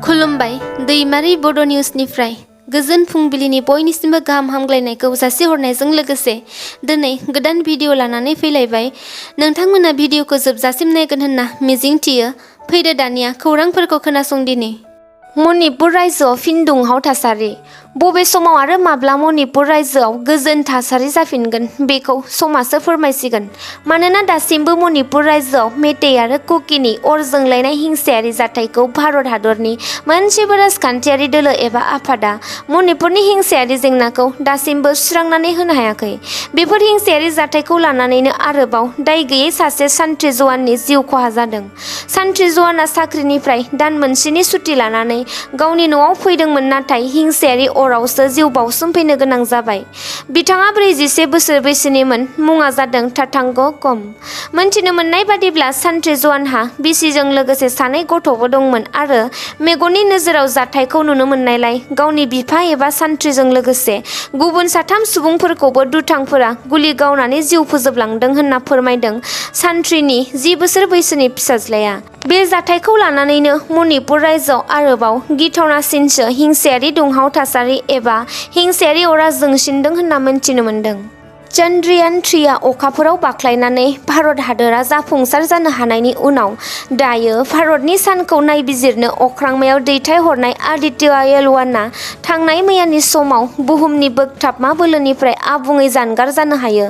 खुलुमबाय दैमारि बड' निउसनिफ्राय गोजोन फुंबिलिनि बयनिसिमबो गाहाम हामग्लायनायखौ जासिहरनायजों लोगोसे दिनै गोदान भिडिअ लानानै फैलायबाय। नोंथांमोना भिडिअखौ जोबजासिम नायगोन होनना मिजिंथियो। फैदो दानिया खौरांफोरखौ खोनासंदिनि। मणिपुर रायजोआव फिन दुंहाव थासारि। बबे समाव आरो माब्ला मणिपुर रायजोआव गोजोन थासारि जाफिनगोन बेखौ समासो फोरमायसिगोन। मानोना दासिमबो मणिपुर रायजोआव मेइतेइ आरो कुकिनि अर जोंलायनाय हिंसायारि जाथायखौ भारत हादरनि मोनसेबो राजखान्थियारि दोलो एबा आफादा मणिपुरनि हिंसायारि जेंनाखौ दासिमबो सुस्रांनानै होनो हायाखै। बेफोर हिंसायारि जाथायखौ लानानैनो आरोबाव दाय गैयै सासे सान्थ्रि जवाननि जिउ खहा जादों। सान्थ्रि जवाना साख्रिनिफ्राय दान मोनसेनि सुटि लानानै गावनि न'आव फैदोंमोन, नाथाय हिंसायारि अरावसो जिउ बाउसोमफैनो गोनां जाबाय। बिथाङा 41 बोसोर बैसोनिमोन। मुङा जादों ताथांग कम। मोनथिनो मोननाय बादिब्ला सान्थ्रि जवानहा बिसिजों लोगोसे सानै गथ'बो दंमोन आरो मेगननि नोजोराव जाथायखौ नुनो मोननायलाय गावनि बिफा एबा सान्थ्रिजों लोगोसे गुबुन 3 सुबुंफोरखौबो दुथांफोरा गुलि गावनानै जिउ फोजोबलांदों होनना फोरमायदों सान्थ्रिनि 10 बोसोर बैसोनि फिसाज्लाया। बे जाथायखौ लानानैनो मणिपुर रायजोआव आरोबाव गिथावनासिनसो हिंसायारि दुंहाव थासारि एबा हिंसायारि अरा जोंसिनदों होनना मिन्थिनो मोन्दों। चन्द्रयान 3 अखाफोराव बाख्लायनानै भारत हादोरा जाफुंसार जानो हानायनि उनाव दायो भारतनि सानखौ नायबिजिरनो अख्रांमायाव दैथायहरनाय आदित्य एल-1आ थांनाय मैयानि समाव बुहुमनि बोगथाबमा बोलोनिफ्राय आबुङै जानगार जानो हायो।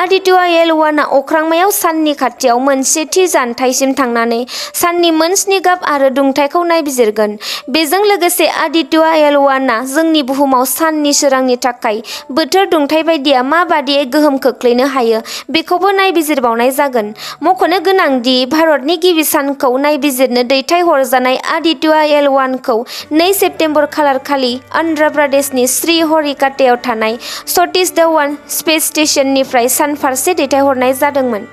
आदित्य एल-1आ अख्रांमायाव साननि खाथियाव मोनसे थि जानथायसिम थांनानै साननि मोनस्नि गाब आरो दुंथायखौ नायबिजिरगोन। बेजों लोगोसे आदित्य एल-1आ जोंनि बुहुमाव साननि सोरांनि थाखाय बोथोर दुंथाय बायदिया माबादियै गोहोम खोख्लैनो हायो बेखौबो नायबिजिरबावनाय जागोन। मख'नो गोनांदि भारतनि गिबि सानखौ नायबिजिरनो दैथायहरजानाय आदित्य एल-1खौ 2 सेप्तेम्बर खालारखालि अन्ध्र प्रदेशनि श्रीहरिकाटायाव थानाय सतीश धवन स्पेस स्टेशननिफ्राय सानफारसे दैथायहरनाय जादोंमोन।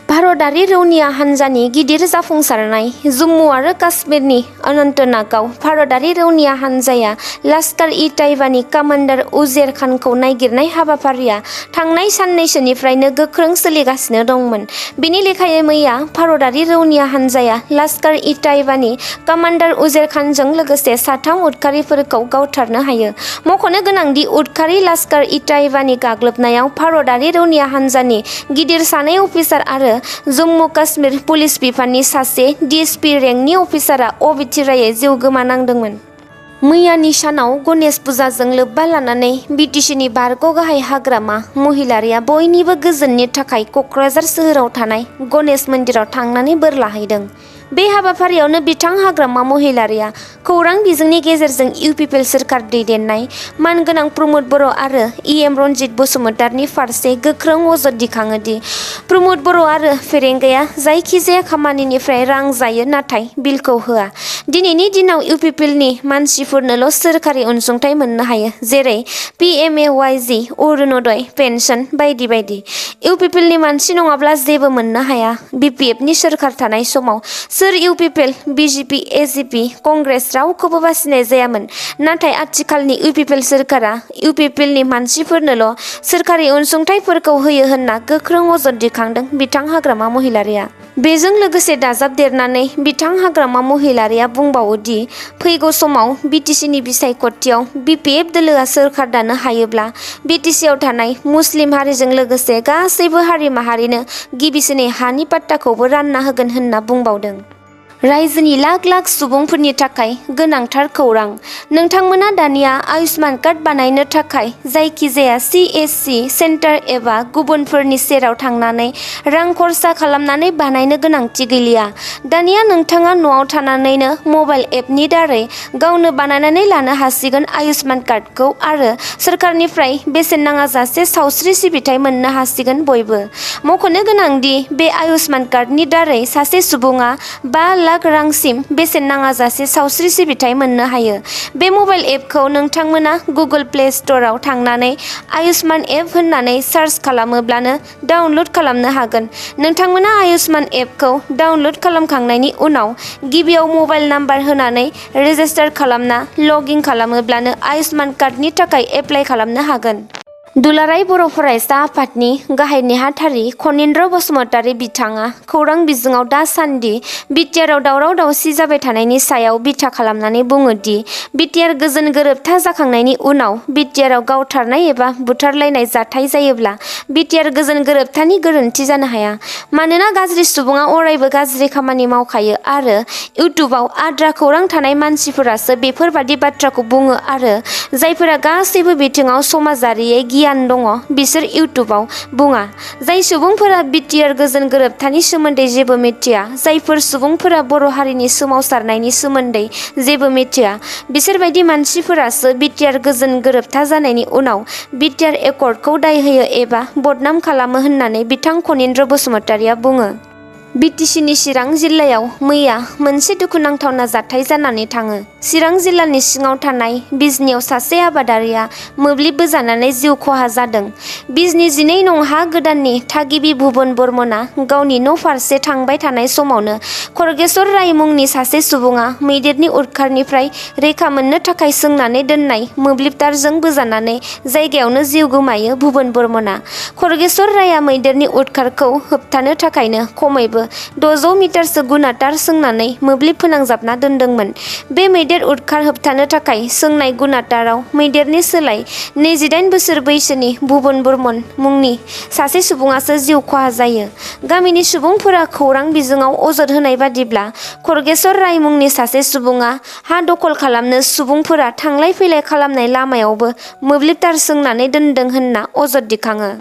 भारतारि रौनिया हान्जानि गिदिर जाफुंसारनाय। जम्मु आरो काश्मीरनि अनन्तनागाव भारतारि रौनिया हान्जाया लाश्कार-इ-ताइबानि कामान्डार उजेर खानखौ नागिरनाय हाबाफारिया थांनाय साननैसोनिफ्रायनो गोख्रों सोलिगासिनो दंमोन। बेनि लेखायै मैया भारतारि रौनिया हान्जाया लाश्कार-इ-ताइबानि कामान्डार उजेर खानजों लोगोसे 3 उदखारिफोरखौ गावथारनो हायो। मख'नो गोनांदि उदखारि लाश्कार-इ-ताइबानि गाग्लोबनायाव भारतारि रौनिया हान्जानि गिदिर 2 अफिसार आरो जम्मु काश्मीर पुलिस बिफाननि सासे डीएसपी रेंकनि अफिसारआ अबिथिरायै जिउ गोमानांदोंमोन। मैयानि सानाव गणेश पुजाजों लोब्बा लानानै बिटिसिनि बारग' गाहाय हाग्रामा महिलारीआ बयनिबो गोजोननि थाखाय क'क्राझार सोहोराव थानाय गणेश मन्दिराव थांनानै बोर लाहैदों। बे हाबाफारियावनो बिथां हाग्रामा महिलारीआ खौरां बिजोंनि गेजेरजों इउपिपिएल सोरखार दैदेननाय मानगोनां प्रमद बर' आरो इएम रन्जित बसुमतारिनि फारसे गोख्रों अजद दिखाङो दि प्रमद बर' आरो फेरेंगाया जायखिजाया खामानिनिफ्राय रां जायो नाथाय बिलखौ होआ। दिनैनि दिनाव इउपिपिएलनि मानसिफोरनोल' सोरखारि अनसुंथाइ मोननो हायो, जेरै पिएमएवाइजी, अरुणोदय पेन्सन बायदि बायदि। इउपिपिएलनि मानसि नङाब्ला जेबो मोननो हाया। बिपिएफनि सोरखार थानाय समाव सोर इउपिपिएल, बिजेपि, एजिपि, कंग्रेस रावखौबो बासिनाय जायामोन। नाथाय आथिखालनि इउपिपिएल सोरखारा इउपिपिएलनि मानसिफोरनोल' सोरखारि अनसुंथाइफोरखौ होयो होनना गोख्रों अजद दिखांदों बिथां हाग्रामा महिलारीआ। बेजों लोगोसे दाजाबदेरनानै बिथां हाग्रामा महिलारीआ बुंबावो दि फैगौ समाव बिटिसिनि बिसायख'थियाव बिपिएफ दोलोआ सोरखार दानो हायोब्ला बिटिसिआव थानाय मुस्लिम हारिजों लोगोसे गासैबो हारि माहारिनो गिबिसिनै हानि पाट्टाखौबो रानना होगोन होनना बुंबावदों। रायजोनि लाख लाख सुबुंफोरनि थाखाय गोनांथार खौरां। नोंथांमोना दानिया आयुष्मान कार्ड बानायनो थाखाय जायखिजाया सिएससि सेन्टार एबा गुबुनफोरनि सेराव थांनानै रां खरसा खालामनानै बानायनो गोनांथि गैलिया। दानिया नोंथाङा न'आव थानानैनो मबाइल एपनि दारै गावनो बानायनानै लानो हासिगोन आयुष्मान कार्डखौ आरो सोरखारनिफ्राय बेसेन नाङाजासे सावस्रि सिबिथाइ मोननो हासिगोन बयबो। मख'नो गोनांदि बे आयुष्मान कार्डनि दारै सासे सुबुङा 5 लाख रांसिम बेसेन नाङाजासे सावस्रि सिबिथाइ मोननो हायो। बे मबाइल एपखौ नोंथांमोना गुगोल प्ले स्ट'रआव थांनानै आयुष्मान एप होननानै सार्च खालामोब्लानो डाउनल'ड खालामनो हागोन। नोंथांमोना आयुष्मान एपखौ डाउनल'ड खालामखांनायनि उनाव गिबियाव मबाइल नाम्बार होनानै रेजिस्टार खालामना लग इन खालामोब्लानो आयुष्मान कार्डनि थाखाय एप्लाइ खालामनो हागोन। दुलाराय बर' फरायसा आफादनि गाहाय नेहाथारि खनिन्द्र बसुमतारी बिथाङा खौरां बिजोङाव दासान्दि बिटिआरआव दावराव दावसि जाबाय थानायनि सायाव बिथा खालामनानै बुङो दि बिटिआर गोजोन गोरोबथा जाखांनायनि उनाव बिटिआरआव गावथारनाय एबा बुथारलायनाय जाथाय जायोब्ला बिटिआर गोजोन गोरोबथानि गोरोन्थि जानो हाया। मानोना गाज्रि सुबुङा अरायबो गाज्रि खामानि मावखायो आरो इउटुबाव आद्रा खौरां थानाय मानसिफोरासो बेफोरबादि बाथ्राखौ बुङो आरो जायफोरा गासैबो बिथिङाव समाजारियै गियान दङ बिसोर इउटुबाव बुङा। जाय सुबुंफोरा बिटिआर गोजोन गोरोबथानि सोमोन्दै जेबो मिथिया, जायफोर सुबुंफोरा बर' हारिनि सोमावसारनायनि सोमोन्दै जेबो मिथिया, बिसोरबायदि मानसिफोरासो बिटिआर गोजोन गोरोबथा जानायनि उनाव बिटिआर एकर्डखौ दाय होयो एबा बदनाम खालामो होननानै बिथां खनिन्द्र बसुमतारीया बुङो। बिटिसिनि चिरां जिल्लायाव मैया मोनसे दुखुनांथावना जाथाय जानानै थाङो। चिरां जिल्लानि सिङाव थानाय बिजनियाव सासे आबादारिया मोब्लिब बोजानानै जिउ खहा जादों। बिजनि 12 नं हा गोदाननि थागिबि भुबन बर्मनआ गावनि न' फारसे थांबाय थानाय समावनो खरगेश्वर राय मुंनि सासे सुबुङा मैदेरनि उदखारनिफ्राय रैखा मोननो थाखाय सोंनानै दोननाय मोब्लिब तारजों बोजानानै जायगायावनो जिउ गोमायो भुबन बर्मनआ। खरगेश्वर रायआ मैदेरनि उदखारखौ होबथानो थाखायनो खमैबो 600 मिटारसो गुना तार सोंनानै मोब्लिब फोनांजाबना दोनदोंमोन। बे मैदेर उदखार होबथानो थाखाय सोंनाय गुना ताराव मैदेरनि सोलाय 28 बोसोर बैसोनि भुबन बर्मन मुंनि सासे सुबुङासो जिउ खहा जायो। गामिनि सुबुंफोरा खौरां बिजोङाव अजद होनाय बादिब्ला खरगेश्वर राय मुंनि सासे सुबुङा हा दखल खालामनो सुबुंफोरा थांलाय फैलाय खालामनाय लामायावबो मोब्लिब तार सोंनानै दोनदों होनना अजद दिखाङो।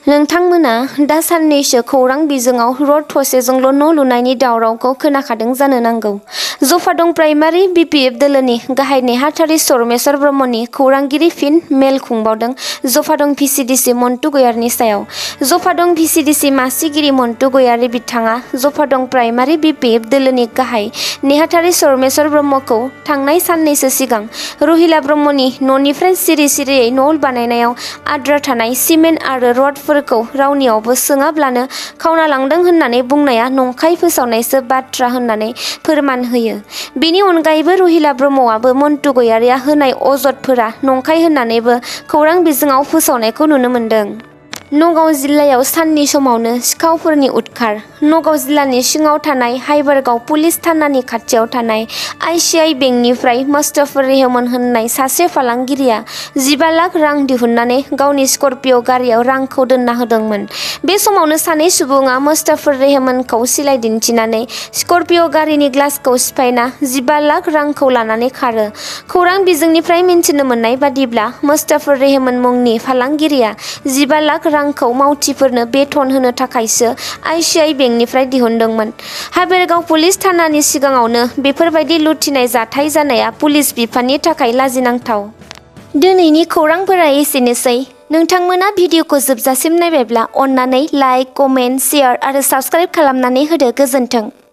नोंथांमोना दा साननैसो खौरां बिजोङाव रड थसेजोंल' न' लुनायनि दावरावखौ खोनाखादों जानो नांगौ। जफादं प्राइमारि बिपिएफ दोलोनि गाहाय नेहाथारि सरमेश्वर ब्रह्मनि खौरांगिरि फिन मेल खुंबावदों जफादं भिसिडिसि मन्टु गयारिनि सायाव। जफादं भिसिडिसि मासिगिरि मन्टु गयारि बिथाङा जफादं प्राइमारि बिपिएफ दोलोनि गाहाय नेहाथारि सरमेश्वर ब्रह्मखौ थांनाय साननैसो सिगां रहिला ब्रह्मनि न'निफ्राय सिरि सिरियै न' बानायनायाव आद्रा थानाय सिमेन्ट आरो रडफोरखौ रावनियावबो सोङाब्लानो खावना लांदों होननानै बुंनाया नंखाय फोसावनायसो बाथ्रा होननानै फोरमान होयो। बेनि अनगायैबो रहिला ब्रह्मआबो मन्टु गयारिया होनाय अजदफोरा नंखाय होननानैबो खौरां बिजोङाव फोसावनायखौ नुनो मोन्दों। नगाव जिल्लायाव साननि समावनो सिखावफोरनि उदखार। नगाव जिल्लानि सिङाव थानाय हाइबारगाव पुलिस थानानि खाथियाव थानाय आइसिआइ बेंकनिफ्राय मुस्ताफर रेहमान होननाय सासे फालांगिरिया 15 लाख रां दिहुननानै गावनि स्कर्पिय' गारियाव रांखौ दोनना होदोंमोन। बे समावनो सानै सुबुङा मुस्ताफर रेहमानखौ सिलाइ दिन्थिनानै स्कर्पिय' गारिनि ग्लासखौ सिफायना 15 लाख रांखौ लानानै खारो। खौरां बिजोंनिफ्राय मिन्थिनो मोननाय बादिब्ला मुस्ताफर रेहमान मुंनि फालांगिरिया 15 लाख रांखौ मावथिफोरनो बेथन होनो थाखायसो आइसिआइ बेंकनिफ्राय दिहुनदोंमोन। हाइबारगाव पुलिस थानानि सिगाङावनो बेफोरबायदि लुथिनाय जाथाय जानाया पुलिस बिफाननि थाखाय लाजिनांथाव। दिनैनि खौरांफोरा एसेनोसै। नोंथांमोना भिडिअखौ जोबजासिम नायबायब्ला अन्नानै लाइक, कमेन्ट, शेयार आरो साबस्क्राइब खालामनानै होदो। गोजोन्थों।